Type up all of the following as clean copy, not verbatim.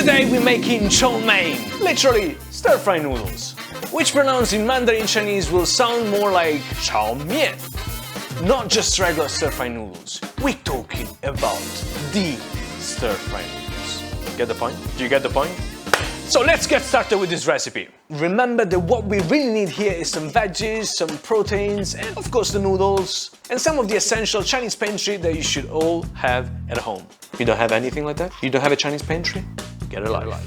Today we're making chow mein, literally stir-fry noodles, which pronounced in Mandarin Chinese will sound more like chow mein. Not just regular stir-fry noodles, we're talking about the stir-fry noodles. Get the point? Do you get the point? So let's get started with this recipe. Remember that what we really need here is some veggies, some proteins, and of course the noodles, and some of the essential Chinese pantry that you should all have at home. You don't have anything like that? You don't have a Chinese pantry? Get a life.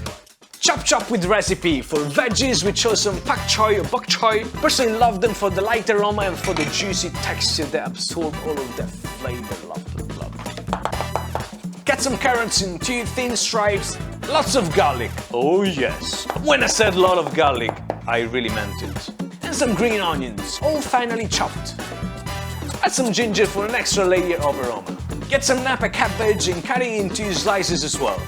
Chop with the recipe. For veggies we chose some pak choy or bok choy. Personally love them for the light aroma and for the juicy texture that absorb all of that flavor. Love. Cut some carrots into thin stripes. Lots of garlic. Oh yes. When I said lot of garlic, I really meant it. And some green onions, all finely chopped. Add some ginger for an extra layer of aroma. Get some napa cabbage and cut it into slices as well.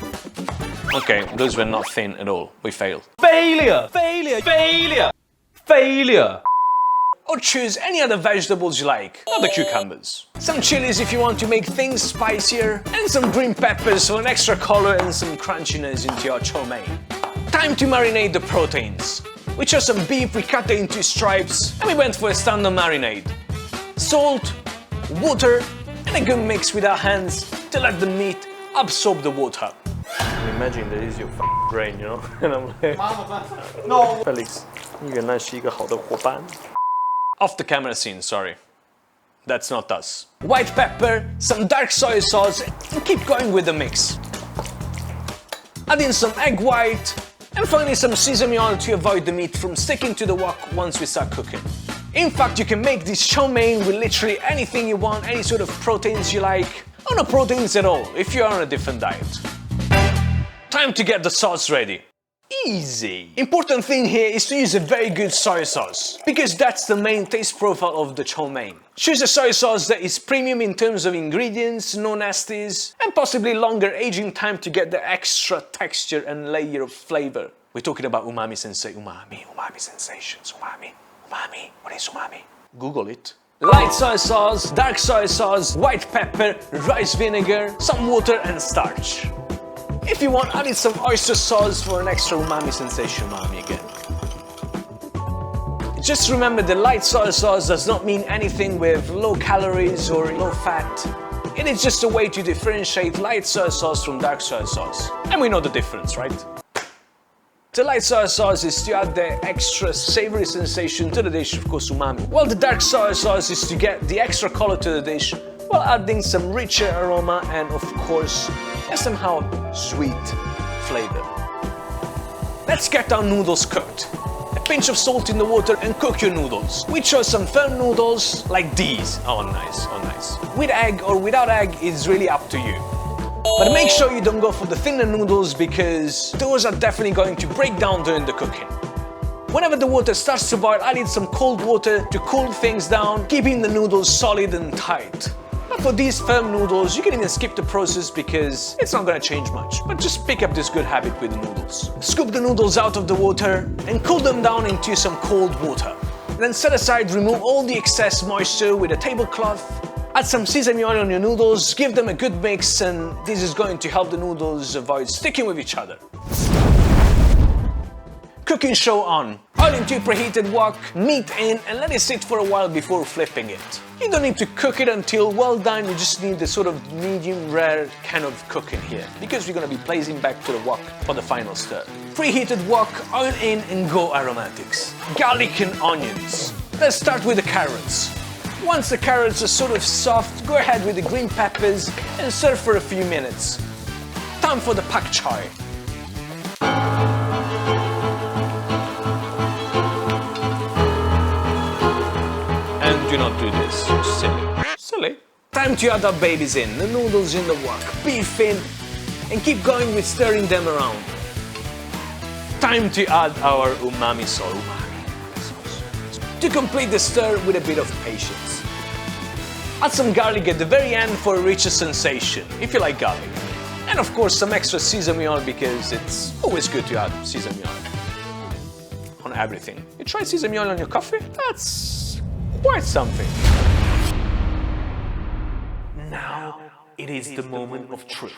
Okay, those were not thin at all. We failed. Failure! Or choose any other vegetables you like, not the cucumbers. Some chilies if you want to make things spicier, and some green peppers for an extra color and some crunchiness into your chow mein. Time to marinate the proteins. We chose some beef, we cut it into stripes, and we went for a standard marinade. Salt, water, and a good mix with our hands to let the meat absorb the water. Imagine that is your brain, you know? And I'm like, no, Felix, 你原来是一个好的伙伴. Off the camera scene, sorry. That's not us. White pepper, some dark soy sauce, and keep going with the mix. Add in some egg white, and finally some sesame oil to avoid the meat from sticking to the wok once we start cooking. In fact, you can make this chow mein with literally anything you want, any sort of proteins you like, or no proteins at all, if you're on a different diet. Time to get the sauce ready. Easy. Important thing here is to use a very good soy sauce, because that's the main taste profile of the chow mein. Choose a soy sauce that is premium in terms of ingredients, no nasties, and possibly longer aging time to get the extra texture and layer of flavor. We're talking about umami sensation. Umami sensations. Umami. What is umami? Google it. Light soy sauce, dark soy sauce, white pepper, rice vinegar, some water and starch. If you want, add in some oyster sauce for an extra umami sensation, again. Just remember the light soy sauce does not mean anything with low calories or low fat. It is just a way to differentiate light soy sauce from dark soy sauce. And we know the difference, right? The light soy sauce is to add the extra savory sensation to the dish, of course umami, while the dark soy sauce is to get the extra color to the dish while adding some richer aroma and of course a somehow sweet flavor. Let's get our noodles cooked. A pinch of salt in the water and cook your noodles. We chose some firm noodles like these. Oh nice. With egg or without egg is really up to you. But make sure you don't go for the thinner noodles because those are definitely going to break down during the cooking. Whenever the water starts to boil, add in some cold water to cool things down, keeping the noodles solid and tight. But for these firm noodles, you can even skip the process because it's not gonna change much. But just pick up this good habit with the noodles. Scoop the noodles out of the water and cool them down into some cold water. Then set aside, remove all the excess moisture with a tablecloth. Add some sesame oil on your noodles, give them a good mix, and this is going to help the noodles avoid sticking with each other. Cooking show on. Oil into a preheated wok, meat in, and let it sit for a while before flipping it. You don't need to cook it until well done, you just need the sort of medium rare kind of cooking here, because we're going to be placing back to the wok for the final stir. Preheated wok, oil in, and go aromatics. Garlic and onions. Let's start with the carrots. Once the carrots are sort of soft, go ahead with the green peppers and serve for a few minutes. Time for the pak choy. And do not do this, silly. Time to add our babies in, the noodles in the wok, beef in, and keep going with stirring them around. Time to add our umami sauce. To complete the stir with a bit of patience. Add some garlic at the very end for a richer sensation, if you like garlic. And of course some extra sesame oil because it's always good to add sesame oil on everything. You tried sesame oil on your coffee? That's quite something. Now it is the moment of truth.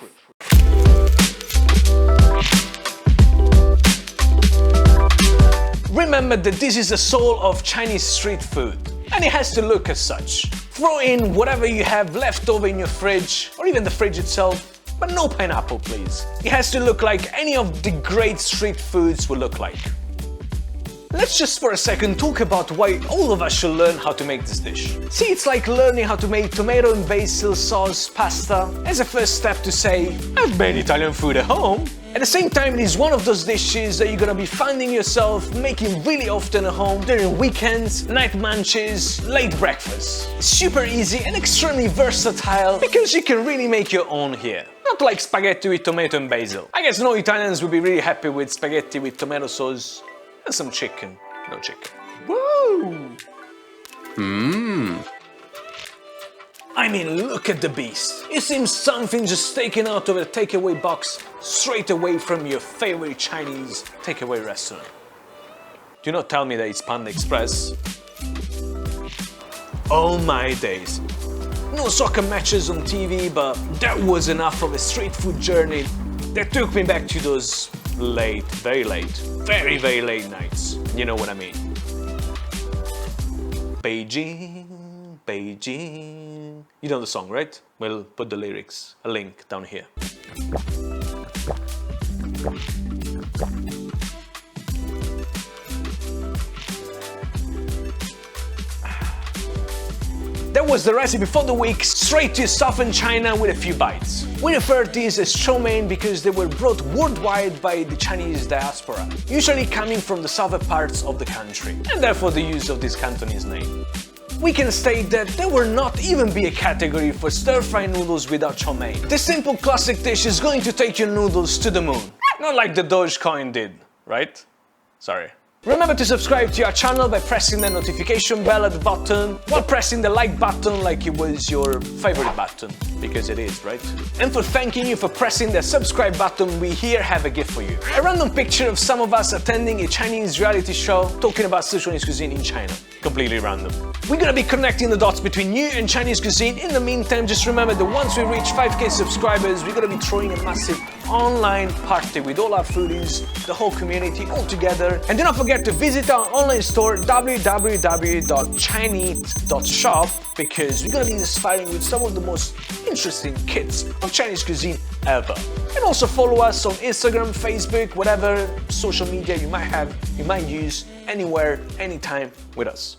remember that this is the soul of Chinese street food, and it has to look as such. Throw in whatever you have left over in your fridge, or even the fridge itself, but no pineapple please. It has to look like any of the great street foods will look like. Let's just for a second talk about why all of us should learn how to make this dish. See, it's like learning how to make tomato and basil sauce pasta as a first step to say, I've made Italian food at home. At the same time, it is one of those dishes that you're gonna be finding yourself making really often at home during weekends, night munchies, late breakfast. It's super easy and extremely versatile because you can really make your own here. Not like spaghetti with tomato and basil. I guess no Italians will be really happy with spaghetti with tomato sauce and some chicken. No chicken. Woo! I mean, look at the beast. It seems something just taken out of a takeaway box straight away from your favorite Chinese takeaway restaurant. Do not tell me that it's Panda Express. Oh my days. No soccer matches on TV, but that was enough of a street food journey that took me back to those late, very late nights. You know what I mean. Beijing, Beijing. You know the song, right? We'll put the lyrics, a link down here. That was the recipe for the week, straight to southern China with a few bites. We refer to these as chow mein because they were brought worldwide by the Chinese diaspora, usually coming from the southern parts of the country, and therefore the use of this Cantonese name. We can state that there will not even be a category for stir-fry noodles without chow mein. This simple classic dish is going to take your noodles to the moon. Not like the Dogecoin did, right? Sorry. Remember to subscribe to our channel by pressing the notification bell at the bottom, while pressing the like button like it was your favorite button, because it is, right? And for thanking you for pressing the subscribe button, we here have a gift for you. A random picture of some of us attending a Chinese reality show talking about Sichuanese cuisine in China. Completely random. We're gonna be connecting the dots between you and Chinese cuisine. In the meantime, just remember that once we reach 5k subscribers, we're gonna be throwing a massive online party with all our foodies, the whole community all together. And do not forget to visit our online store www.chineat.shop because we're gonna be inspiring with some of the most interesting kits of Chinese cuisine ever. And also follow us on Instagram, Facebook, whatever social media you might use, anywhere, anytime with us.